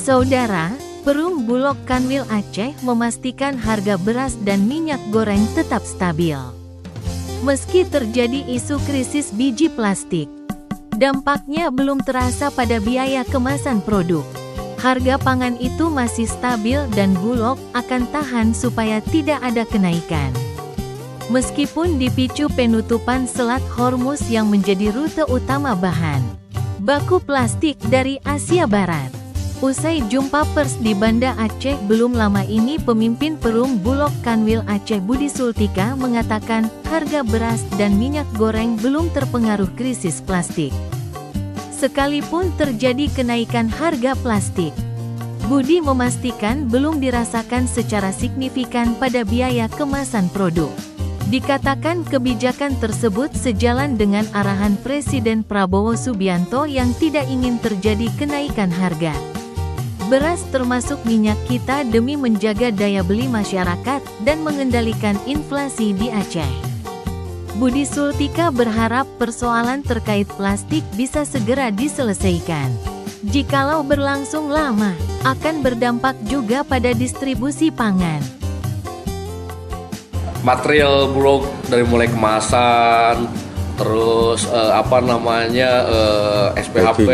Saudara, Perum Bulog Kanwil Aceh memastikan harga beras dan minyak goreng tetap stabil. Meski terjadi isu krisis biji plastik, dampaknya belum terasa pada biaya kemasan produk. Harga pangan itu masih stabil dan Bulog akan tahan supaya tidak ada kenaikan. Meskipun dipicu penutupan Selat Hormuz yang menjadi rute utama bahan baku plastik dari Asia Barat. Usai jumpa pers di Banda Aceh belum lama ini, pemimpin Perum Bulog Kanwil Aceh Budi Sultika mengatakan harga beras dan minyak goreng belum terpengaruh krisis plastik. Sekalipun terjadi kenaikan harga plastik, Budi memastikan belum dirasakan secara signifikan pada biaya kemasan produk. Dikatakan kebijakan tersebut sejalan dengan arahan Presiden Prabowo Subianto yang tidak ingin terjadi kenaikan harga beras termasuk minyak kita demi menjaga daya beli masyarakat dan mengendalikan inflasi di Aceh. Budi Sultika berharap persoalan terkait plastik bisa segera diselesaikan. Jikalau berlangsung lama, akan berdampak juga pada distribusi pangan. Material Bulog dari mulai kemasan, terus SPHP,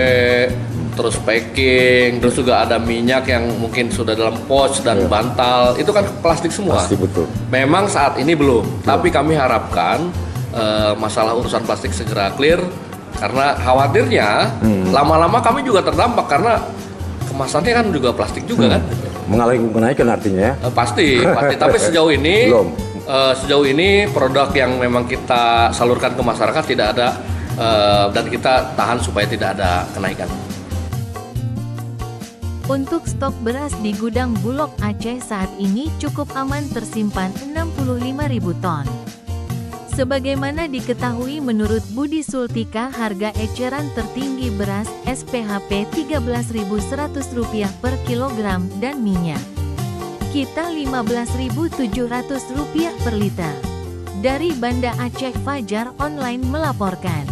terus packing, terus juga ada minyak yang mungkin sudah dalam pouch dan bantal, itu kan plastik semua. Pasti betul. Memang saat ini belum, tapi kami harapkan masalah urusan plastik segera clear, karena khawatirnya lama-lama kami juga terdampak karena kemasannya kan juga plastik juga kan. Mengalami kenaikan artinya ya? Pasti. Tapi sejauh ini belum. Sejauh ini produk yang memang kita salurkan ke masyarakat tidak ada dan kita tahan supaya tidak ada kenaikan. Untuk stok beras di gudang Bulog Aceh saat ini cukup aman, tersimpan 65.000 ton. Sebagaimana diketahui menurut Budi Sultika, harga eceran tertinggi beras SPHP Rp13.100 per kilogram dan minyak kita Rp15.700 per liter. Dari Banda Aceh, Fajar Online melaporkan.